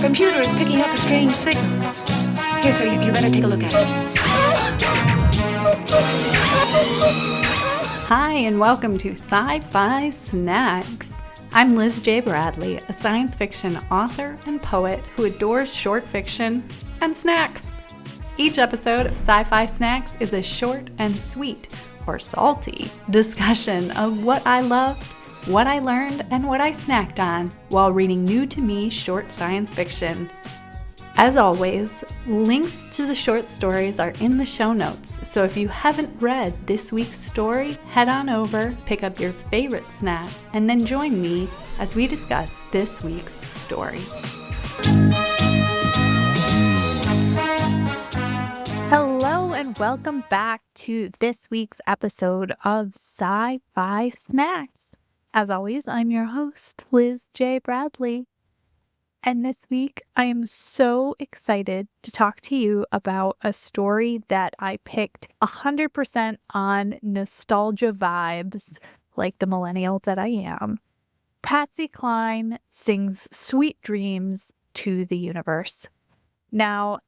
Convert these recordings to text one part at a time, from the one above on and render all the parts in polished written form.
computer is picking up a strange signal. Here, sir, you better take a look at it. Hi, and welcome to Sci-Fi Snacks. I'm Liz J. Bradley, a science fiction author and poet who adores short fiction and snacks. Each episode of Sci-Fi Snacks is a short and sweet, or salty, discussion of what I loved, what I learned, and what I snacked on while reading new-to-me short science fiction. As always, links to the short stories are in the show notes, so if you haven't read this week's story, head on over, pick up your favorite snack, and then join me as we discuss this week's story. Hello and welcome back to this week's episode of Sci-Fi Snacks. As always, I'm your host, Liz J. Bradley. And this week, I am so excited to talk to you about a story that I picked 100% on nostalgia vibes, like the millennial that I am. Patsy Cline sings Sweet Dreams to the Universe. Now,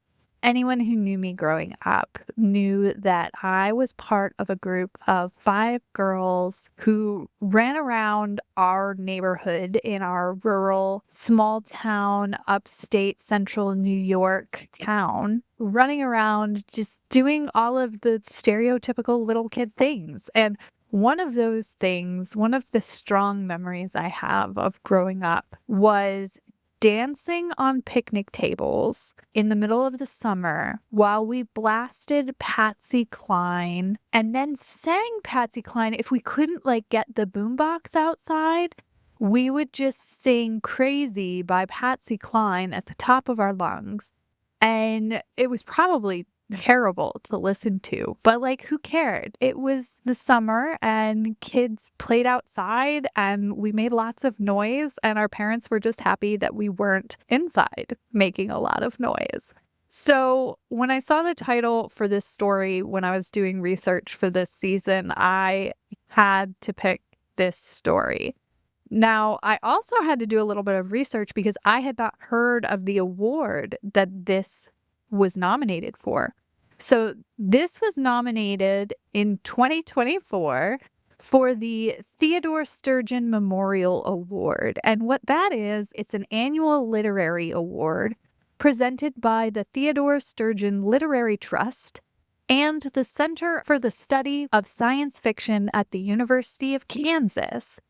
anyone who knew me growing up knew that I was part of a group of 5 girls who ran around our neighborhood in our rural, small town, upstate central New York town, running around just doing all of the stereotypical little kid things. And one of those things, one of the strong memories I have of growing up was dancing on picnic tables in the middle of the summer while we blasted Patsy Cline and then sang Patsy Cline. If we couldn't get the boombox outside, we would just sing Crazy by Patsy Cline at the top of our lungs. And it was probably terrible to listen to, but who cared? It was the summer and kids played outside and we made lots of noise, and our parents were just happy that we weren't inside making a lot of noise. So when I saw the title for this story, when I was doing research for this season, I had to pick this story. Now, I also had to do a little bit of research because I had not heard of the award that this was nominated for. So this was nominated in 2024 for the Theodore Sturgeon Memorial Award. And what that is, it's an annual literary award presented by the Theodore Sturgeon Literary Trust and the Center for the Study of Science Fiction at the University of Kansas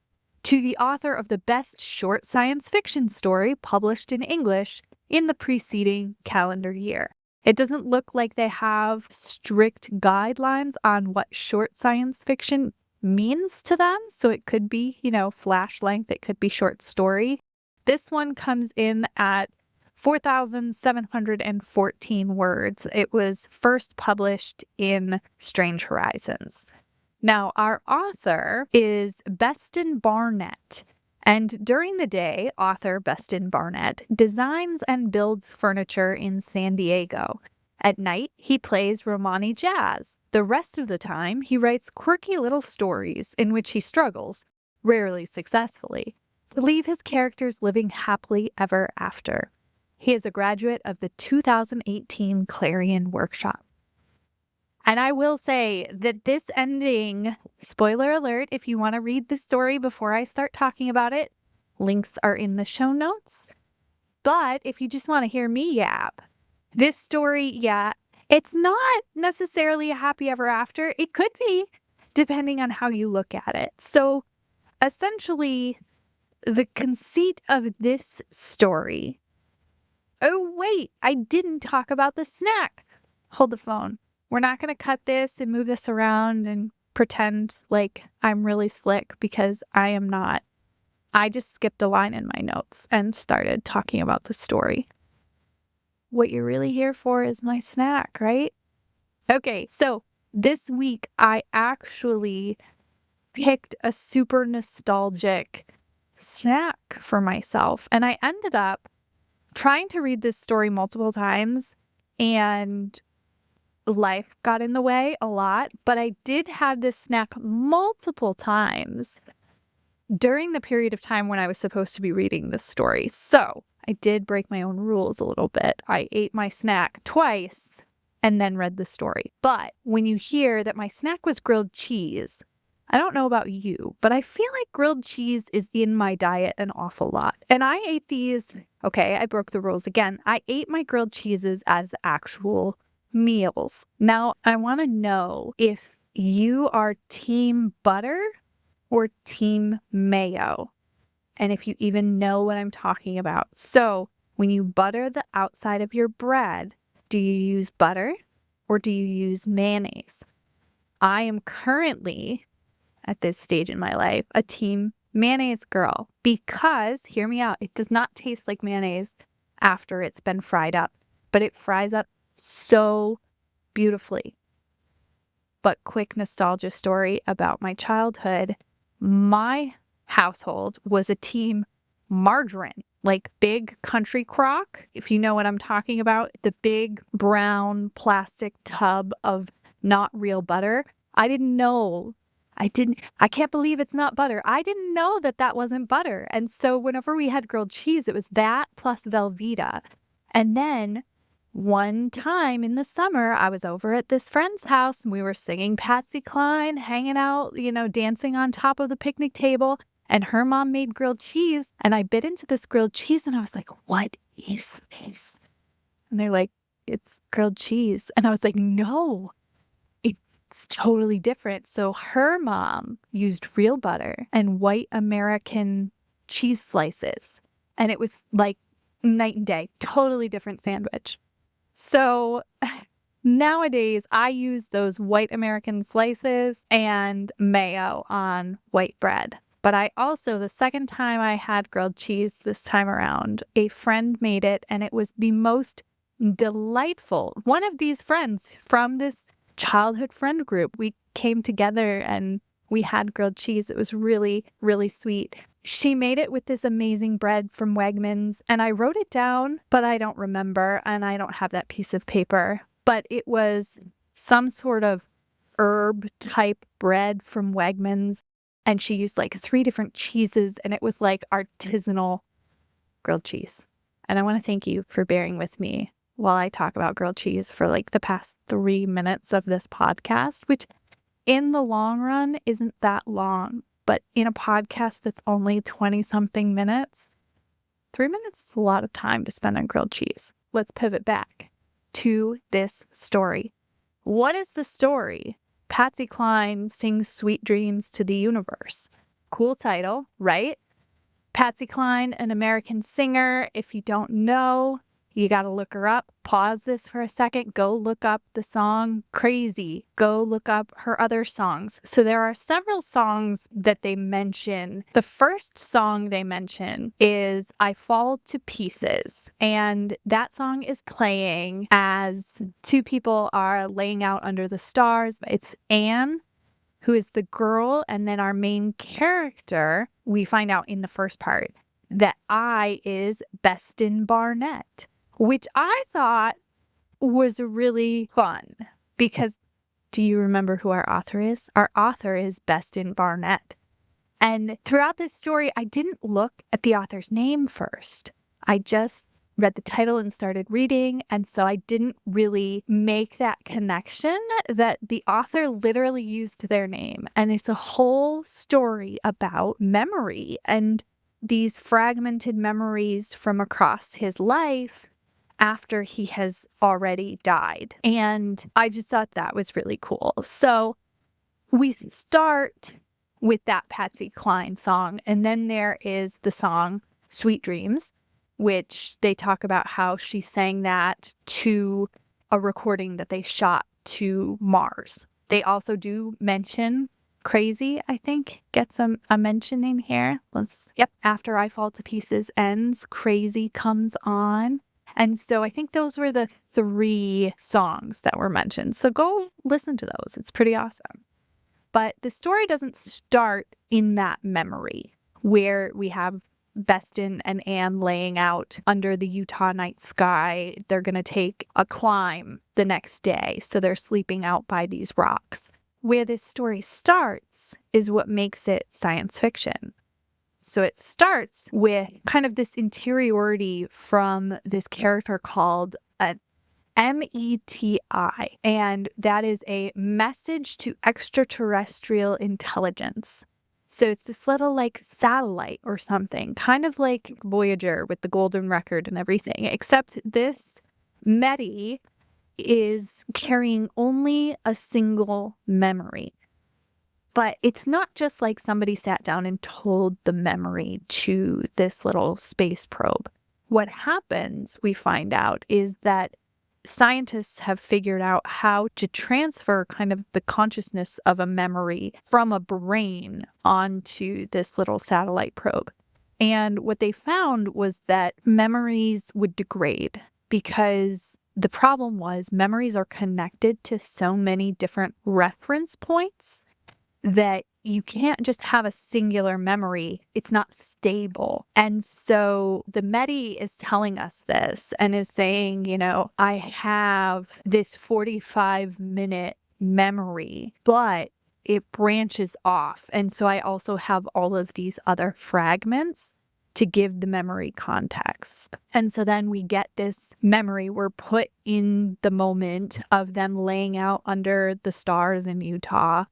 to the author of the best short science fiction story published in English in the preceding calendar year. It doesn't look like they have strict guidelines on what short science fiction means to them. So it could be, flash length. It could be short story. This one comes in at 4,714 words. It was first published in Strange Horizons. Now, our author is Beston Barnett. And during the day, author Beston Barnett designs and builds furniture in San Diego. At night, he plays Romani jazz. The rest of the time, he writes quirky little stories in which he struggles, rarely successfully, to leave his characters living happily ever after. He is a graduate of the 2018 Clarion Workshop. And I will say that this ending, spoiler alert, if you want to read the story before I start talking about it, links are in the show notes. But if you just want to hear me yap, this story, it's not necessarily a happy ever after. It could be, depending on how you look at it. So essentially, the conceit of this story. Oh, wait, I didn't talk about the snack. Hold the phone. We're not going to cut this and move this around and pretend like I'm really slick, because I am not. I just skipped a line in my notes and started talking about the story. What you're really here for is my snack, right? Okay, so this week I actually picked a super nostalgic snack for myself, and I ended up trying to read this story multiple times, and life got in the way a lot, but I did have this snack multiple times during the period of time when I was supposed to be reading this story. So I did break my own rules a little bit. I ate my snack twice and then read the story. But when you hear that my snack was grilled cheese, I don't know about you, but I feel like grilled cheese is in my diet an awful lot. And I ate these, okay, I broke the rules again. I ate my grilled cheeses as actual meals. Now, I want to know if you are team butter or team mayo, and if you even know what I'm talking about. So, when you butter the outside of your bread, do you use butter or do you use mayonnaise? I am currently, at this stage in my life, a team mayonnaise girl because, hear me out, it does not taste like mayonnaise after it's been fried up, but it fries up so beautifully. But quick nostalgia story about my childhood. My household was a team margarine, like big country crock, if you know what I'm talking about, the big brown plastic tub of not real butter. I can't believe it's not butter. I didn't know that that wasn't butter. And so whenever we had grilled cheese, it was that plus Velveeta. And then one time in the summer, I was over at this friend's house and we were singing Patsy, Cline, hanging out, dancing on top of the picnic table. And her mom made grilled cheese. And I bit into this grilled cheese and I was like, what is this? And they're like, it's grilled cheese. And I was like, no, it's totally different. So her mom used real butter and white American cheese slices. And it was like night and day, totally different sandwich. So nowadays I use those white American slices and mayo on white bread. But I also, the second time I had grilled cheese this time around, a friend made it and it was the most delightful. One of these friends from this childhood friend group, we came together and we had grilled cheese. It was really, really sweet. She made it with this amazing bread from Wegmans, and I wrote it down, but I don't remember, and I don't have that piece of paper. But it was some sort of herb type bread from Wegmans, and she used like 3 different cheeses, and it was like artisanal grilled cheese. And I want to thank you for bearing with me while I talk about grilled cheese for like the past 3 minutes of this podcast, which in the long run isn't that long. But in a podcast that's only 20-something minutes, 3 minutes is a lot of time to spend on grilled cheese. Let's pivot back to this story. What is the story? Patsy Cline sings Sweet Dreams to the Universe. Cool title, right? Patsy Cline, an American singer. If you don't know, you got to look her up. Pause this for a second. Go look up the song Crazy. Go look up her other songs. So there are several songs that they mention. The first song they mention is I Fall to Pieces. And that song is playing as 2 people are laying out under the stars. It's Anne, who is the girl, and then our main character, we find out in the first part that I is Beston Barnett, which I thought was really fun because do you remember who our author is? Our author is Beston Barnett. And throughout this story, I didn't look at the author's name first. I just read the title and started reading. And so I didn't really make that connection that the author literally used their name. And it's a whole story about memory and these fragmented memories from across his life after he has already died. And I just thought that was really cool. So we start with that Patsy Cline song. And then there is the song Sweet Dreams, which they talk about how she sang that to a recording that they shot to Mars. They also do mention Crazy, I think, gets a mention in here. After I Fall to Pieces ends, Crazy comes on. And so I think those were the 3 songs that were mentioned. So go listen to those. It's pretty awesome. But the story doesn't start in that memory where we have Beston and Anne laying out under the Utah night sky. They're going to take a climb the next day. So they're sleeping out by these rocks. Where this story starts is what makes it science fiction. So it starts with kind of this interiority from this character called an METI, and that is a message to extraterrestrial intelligence. So it's this little like satellite or something, kind of like Voyager with the golden record and everything, except this METI is carrying only a single memory. But it's not just like somebody sat down and told the memory to this little space probe. What happens, we find out, is that scientists have figured out how to transfer kind of the consciousness of a memory from a brain onto this little satellite probe. And what they found was that memories would degrade because the problem was memories are connected to so many different reference points that you can't just have a singular memory. It's not stable. And so the METI is telling us this and is saying, you know, I have this 45-minute memory, but it branches off. And so I also have all of these other fragments to give the memory context. And so then we get this memory. We're put in the moment of them laying out under the stars in Utah.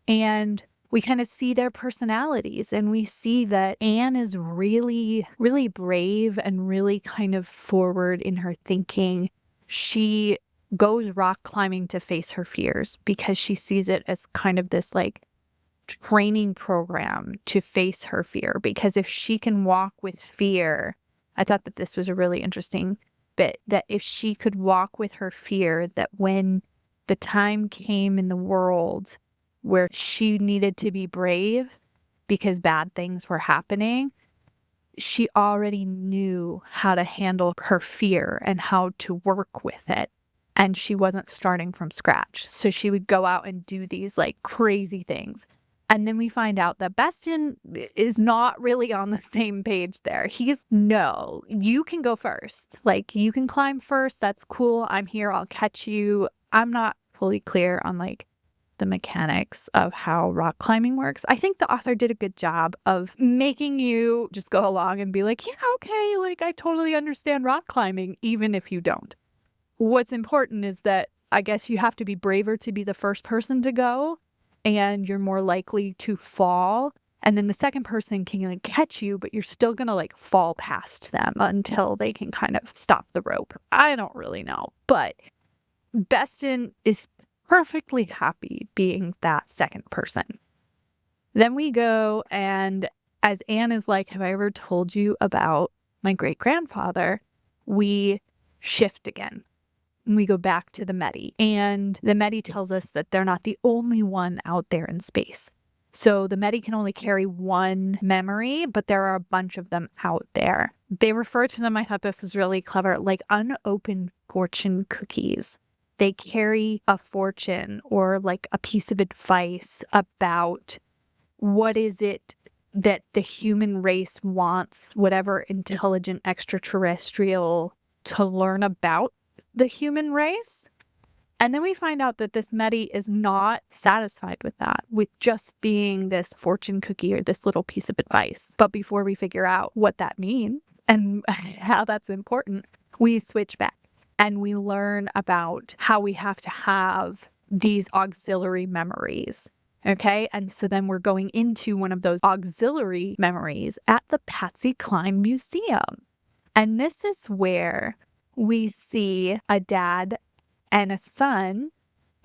And we kind of see their personalities, and we see that Anne is really, really brave and really kind of forward in her thinking. She goes rock climbing to face her fears because she sees it as kind of this like training program to face her fear. Because if she can walk with fear, I thought that this was a really interesting bit, that if she could walk with her fear, that when the time came in the world where she needed to be brave because bad things were happening, she already knew how to handle her fear and how to work with it. And she wasn't starting from scratch. So she would go out and do these like crazy things. And then we find out that Beston is not really on the same page there. He's, no, you can go first. Like, you can climb first. That's cool. I'm here. I'll catch you. I'm not fully clear on like the mechanics of how rock climbing works. I think the author did a good job of making you just go along and be like, yeah, okay, like I totally understand rock climbing, even if you don't. What's important is that I guess you have to be braver to be the first person to go, and you're more likely to fall. And then the second person can like catch you, but you're still gonna like fall past them until they can kind of stop the rope. I don't really know, but Beston is perfectly happy being that second person. Then we go, and as Anne is like, have I ever told you about my great-grandfather? We shift again. And we go back to the METI. And the METI tells us that they're not the only one out there in space. So the METI can only carry one memory, but there are a bunch of them out there. They refer to them, I thought this was really clever, like unopened fortune cookies. They carry a fortune or like a piece of advice about what is it that the human race wants, whatever intelligent extraterrestrial, to learn about the human race. And then we find out that this METI is not satisfied with that, with just being this fortune cookie or this little piece of advice. But before we figure out what that means and how that's important, we switch back. And we learn about how we have to have these auxiliary memories. Okay. And so then we're going into one of those auxiliary memories at the Patsy Cline Museum. And this is where we see a dad and a son.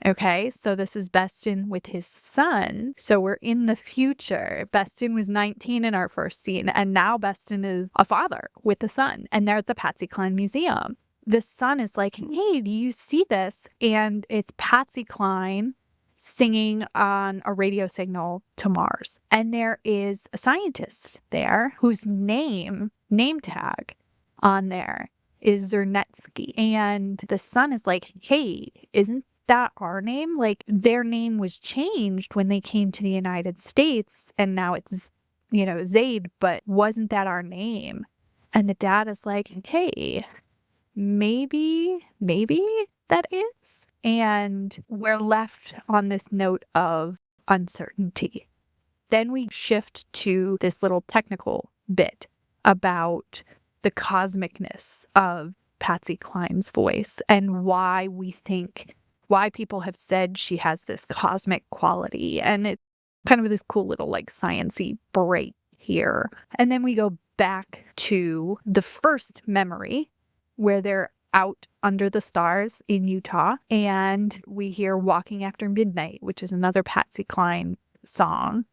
Okay. So this is Beston with his son. So we're in the future. Beston was 19 in our first scene. And now Beston is a father with a son. And they're at the Patsy Cline Museum. The son is like, hey, do you see this? And it's Patsy Cline singing on a radio signal to Mars. And there is a scientist there whose name tag on there is Zernetsky. And the son is like, hey, isn't that our name? Like, their name was changed when they came to the United States, and now it's, you know, Zaid, but wasn't that our name? And the dad is like, hey, maybe that is. And we're left on this note of uncertainty. Then we shift to this little technical bit about the cosmicness of Patsy Cline's voice and why people have said she has this cosmic quality. And it's kind of this cool little like science-y break here. And then we go back to the first memory where they're out under the stars in Utah, and we hear Walking After Midnight, which is another Patsy Cline song.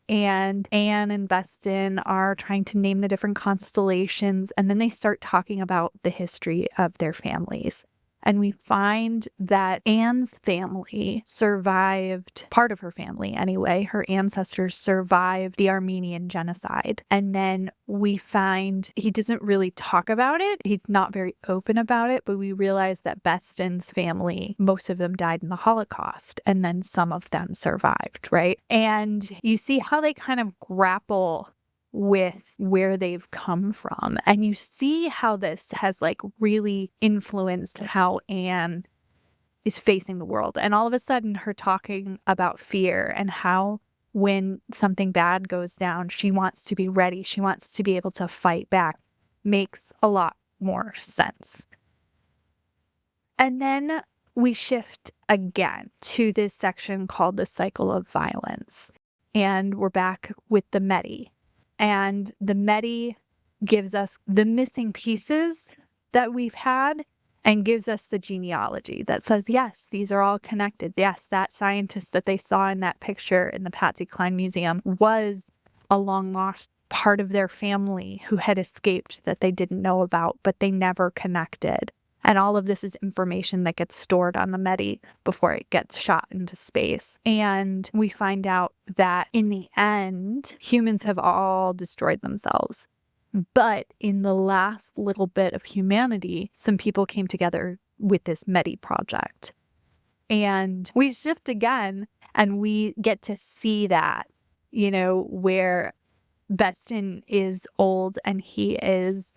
And Anne and Beston are trying to name the different constellations, and then they start talking about the history of their families. And we find that Anne's family survived, part of her family anyway, her ancestors survived the Armenian genocide. And then we find he doesn't really talk about it. He's not very open about it, but we realize that Beston's family, most of them died in the Holocaust, and then some of them survived, right? And you see how they kind of grapple with where they've come from. And you see how this has like really influenced how Anne is facing the world. And all of a sudden her talking about fear and how when something bad goes down, she wants to be ready. She wants to be able to fight back. Makes a lot more sense. And then we shift again to this section called the cycle of violence. And we're back with the Medi. And the Medi gives us the missing pieces that we've had and gives us the genealogy that says, yes, these are all connected. Yes, that scientist that they saw in that picture in the Patsy Cline Museum was a long lost part of their family who had escaped that they didn't know about, but they never connected. And all of this is information that gets stored on the Medi before it gets shot into space. And we find out that in the end, humans have all destroyed themselves. But in the last little bit of humanity, some people came together with this Medi project. And we shift again and we get to see that, you know, where Beston is old and he is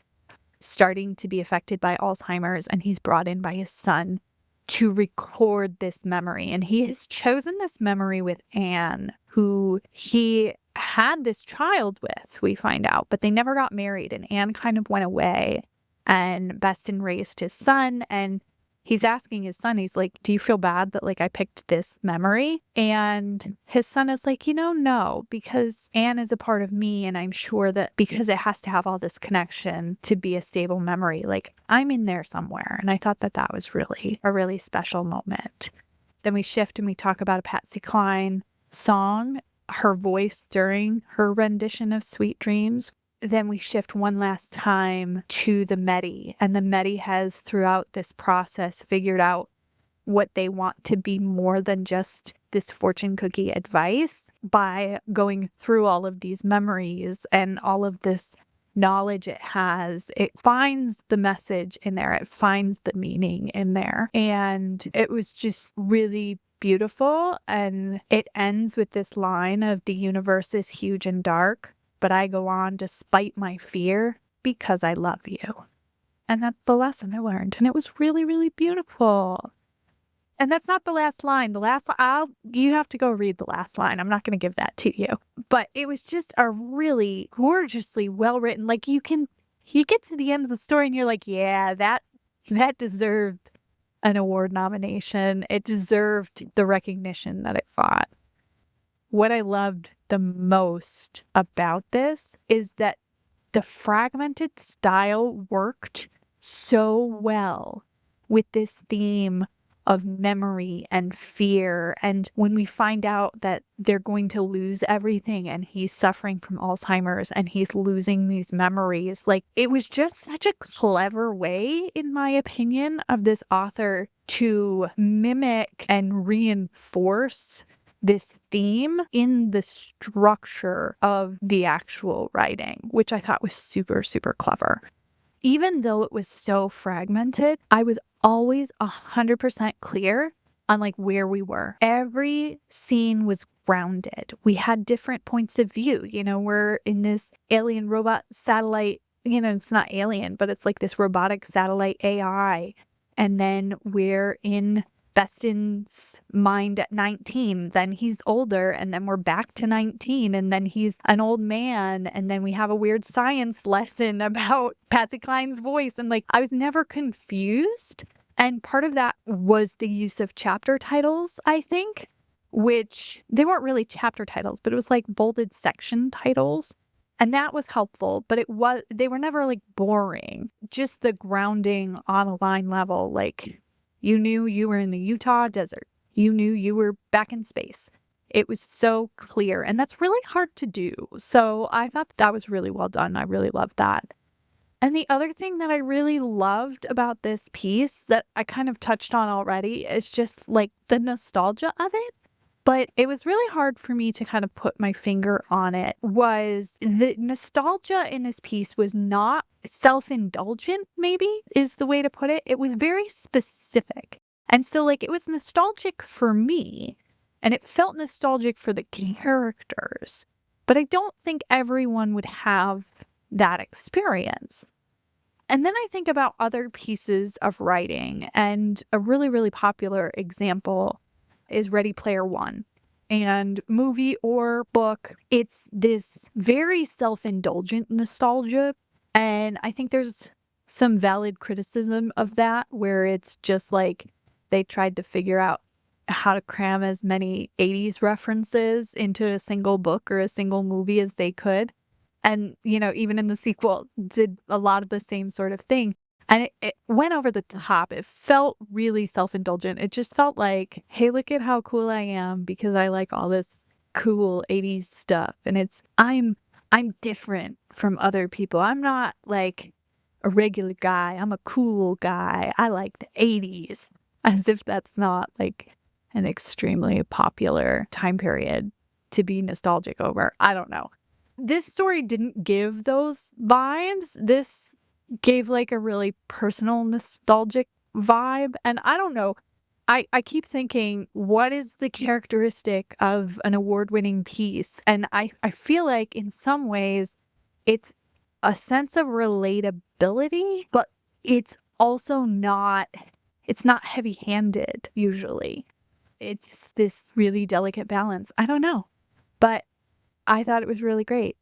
starting to be affected by Alzheimer's, and he's brought in by his son to record this memory. And he has chosen this memory with Anne, who he had this child with, we find out, but they never got married, and Anne kind of went away, and Beston raised his son, and he's asking his son, he's like, do you feel bad that like I picked this memory? And his son is like, no, because Anne is a part of me, and I'm sure that because it has to have all this connection to be a stable memory, like I'm in there somewhere. And I thought that that was really a really special moment. Then we shift and we talk about a Patsy Cline song, her voice during her rendition of Sweet Dreams. Then we shift one last time to the Medi, and the Medi has throughout this process figured out what they want to be more than just this fortune cookie advice by going through all of these memories and all of this knowledge it has. It finds the message in there. It finds the meaning in there. And it was just really beautiful. And it ends with this line of the universe is huge and dark, but I go on despite my fear because I love you. And that's the lesson I learned. And it was really, really beautiful. And that's not the last line. You have to go read the last line. I'm not going to give that to you. But it was just a really gorgeously well written. Like you get to the end of the story and you're like, yeah, that deserved an award nomination. It deserved the recognition that it got. What I loved the most about this is that the fragmented style worked so well with this theme of memory and fear. And when we find out that they're going to lose everything and he's suffering from Alzheimer's and he's losing these memories, like it was just such a clever way, in my opinion, of this author to mimic and reinforce this theme in the structure of the actual writing, which I thought was super, super clever. Even though it was so fragmented, I was always 100% clear on like where we were. Every scene was grounded. We had different points of view. We're in this alien robot satellite, it's not alien, but it's like this robotic satellite AI. And then we're in Beston's mind at 19, then he's older, and then we're back to 19, and then he's an old man, and then we have a weird science lesson about Patsy Cline's voice. And like, I was never confused. And part of that was the use of chapter titles, I think, which they weren't really chapter titles, but it was like bolded section titles. And that was helpful, but they were never like boring. Just the grounding on a line level, like you knew you were in the Utah desert. You knew you were back in space. It was so clear, and that's really hard to do. So I thought that was really well done. I really loved that. And the other thing that I really loved about this piece that I kind of touched on already is just like the nostalgia of it. But it was really hard for me to kind of put my finger on it. Was the nostalgia in this piece was not self-indulgent, maybe is the way to put it. It was very specific. And so like it was nostalgic for me, and it felt nostalgic for the characters. But I don't think everyone would have that experience. And then I think about other pieces of writing, and a really, really popular example is Ready Player One. And movie or book, it's this very self-indulgent nostalgia. And I think there's some valid criticism of that, where it's just like they tried to figure out how to cram as many 80s references into a single book or a single movie as they could. And, you know, even in the sequel, did a lot of the same sort of thing. And it went over the top. It felt really self-indulgent. It just felt like, hey, look at how cool I am because I like all this cool 80s stuff. And I'm different from other people. I'm not like a regular guy. I'm a cool guy. I like the 80s. As if that's not like an extremely popular time period to be nostalgic over. I don't know. This story didn't give those vibes. This gave like a really personal nostalgic vibe. And I don't know. I keep thinking, what is the characteristic of an award-winning piece? And I feel like in some ways it's a sense of relatability, but it's also not heavy-handed usually. It's this really delicate balance. I don't know. But I thought it was really great.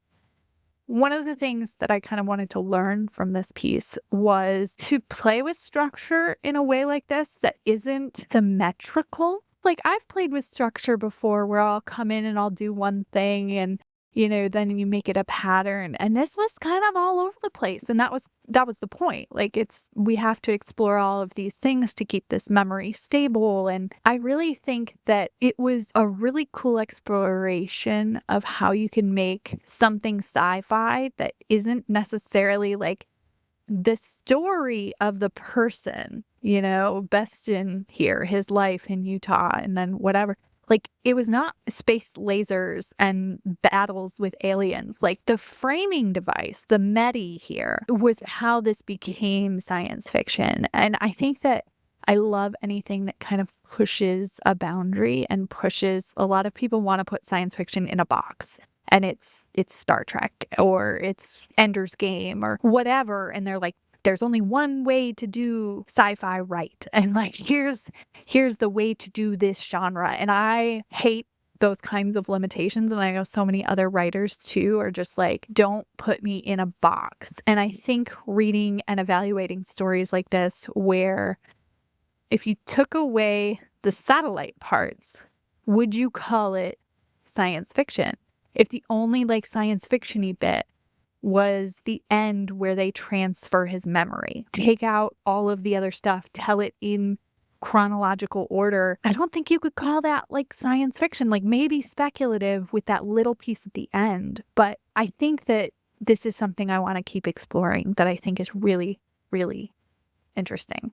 One of the things that I kind of wanted to learn from this piece was to play with structure in a way like this that isn't symmetrical. Like I've played with structure before where I'll come in and I'll do one thing and, you know, then you make it a pattern. And this was kind of all over the place. And that was the point. Like we have to explore all of these things to keep this memory stable. And I really think that it was a really cool exploration of how you can make something sci-fi that isn't necessarily like the story of the person, you know, Beston here, his life in Utah, and then whatever. Like, it was not space lasers and battles with aliens. Like, the framing device, the METI here, was how this became science fiction. And I think that I love anything that kind of pushes a boundary and pushes. A lot of people want to put science fiction in a box. And it's Star Trek or it's Ender's Game or whatever. And they're like, there's only one way to do sci-fi right. And like, here's the way to do this genre. And I hate those kinds of limitations. And I know so many other writers too are just like, don't put me in a box. And I think reading and evaluating stories like this, where if you took away the satellite parts, would you call it science fiction? If the only like science fiction-y bit was the end where they transfer his memory, take out all of the other stuff, tell it in chronological order, I don't think you could call that like science fiction. Like maybe speculative with that little piece at the end. But I think that this is something I want to keep exploring that I think is really, really interesting.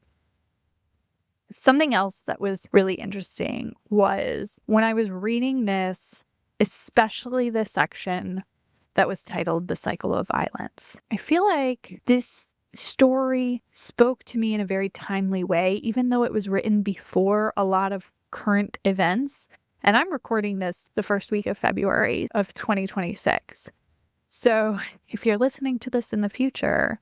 Something else that was really interesting was when I was reading this, especially the section that was titled The Cycle of Violence. I feel like this story spoke to me in a very timely way, even though it was written before a lot of current events. And I'm recording this the first week of February of 2026. So if you're listening to this in the future,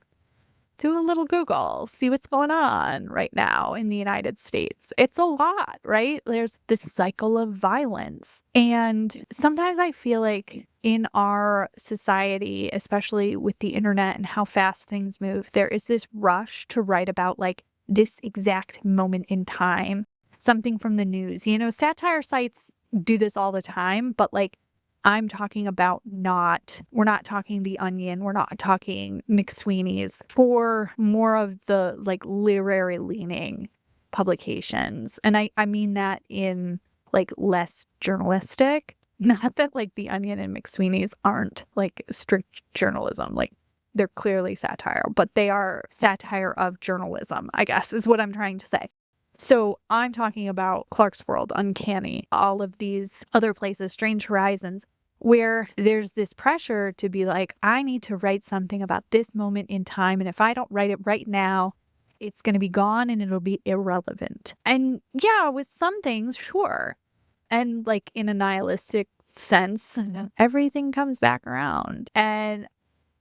do a little Google, see what's going on right now in the United States. It's a lot, right? There's this cycle of violence. And sometimes I feel like in our society, especially with the internet and how fast things move, there is this rush to write about like this exact moment in time, something from the news. You know, satire sites do this all the time, but like I'm talking about we're not talking The Onion, we're not talking McSweeney's, for more of the like literary leaning publications. And I mean that in like less journalistic, not that like The Onion and McSweeney's aren't like strict journalism, like they're clearly satire, but they are satire of journalism, I guess is what I'm trying to say. So I'm talking about Clark's World, Uncanny, all of these other places, Strange Horizons, where there's this pressure to be like, I need to write something about this moment in time. And if I don't write it right now, it's going to be gone and it'll be irrelevant. And yeah, with some things, sure. And like in a nihilistic sense, everything comes back around. And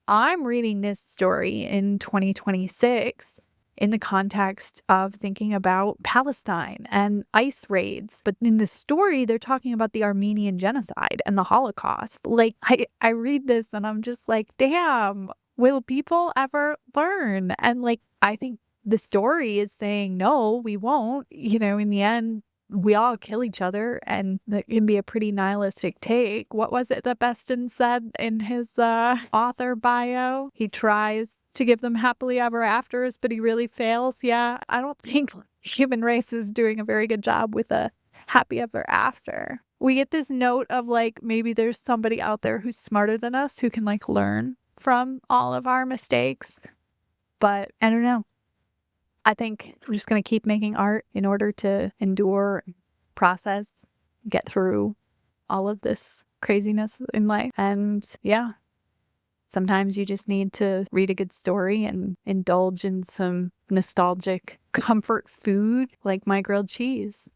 I'm reading this story in 2026 in the context of thinking about Palestine and ICE raids. But in the story, they're talking about the Armenian genocide and the Holocaust. Like, I read this and I'm just like, damn, will people ever learn? And like, I think the story is saying, no, we won't. You know, in the end, we all kill each other, and that can be a pretty nihilistic take. What was it that Beston said in his author bio? He tries to give them happily ever afters, but he really fails. Yeah, I don't think human race is doing a very good job with a happy ever after. We get this note of like, maybe there's somebody out there who's smarter than us who can like learn from all of our mistakes. But I don't know. I think we're just going to keep making art in order to endure, process, get through all of this craziness in life. And yeah, sometimes you just need to read a good story and indulge in some nostalgic comfort food like my grilled cheese.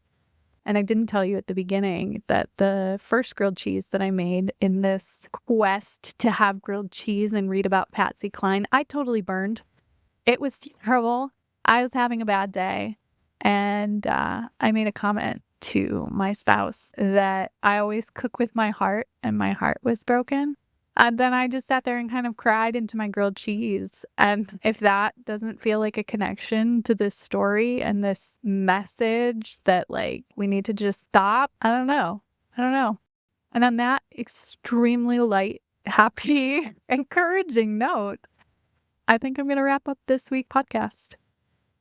And I didn't tell you at the beginning that the first grilled cheese that I made in this quest to have grilled cheese and read about Patsy Cline, I totally burned. It was terrible. I was having a bad day, and I made a comment to my spouse that I always cook with my heart, and my heart was broken. And then I just sat there and kind of cried into my grilled cheese. And if that doesn't feel like a connection to this story and this message that like we need to just stop, I don't know. And on that extremely light, happy, encouraging note, I think I'm going to wrap up this week's podcast.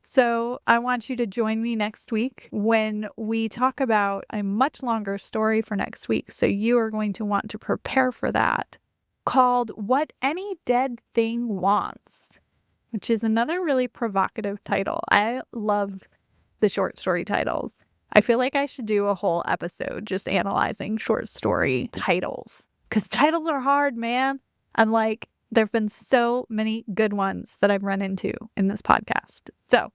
So I want you to join me next week when we talk about a much longer story for next week. So you are going to want to prepare for that, called What Any Dead Thing Wants, which is another really provocative title. I love the short story titles. I feel like I should do a whole episode just analyzing short story titles, because titles are hard, man. And like, there have been so many good ones that I've run into in this podcast. So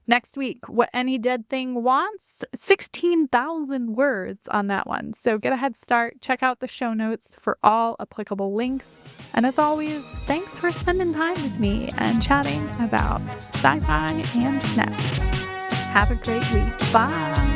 next week, What Any Dead Thing Wants, 16,000 words on that one. So get a head start. Check out the show notes for all applicable links. And as always, thanks for spending time with me and chatting about sci-fi and snacks. Have a great week. Bye.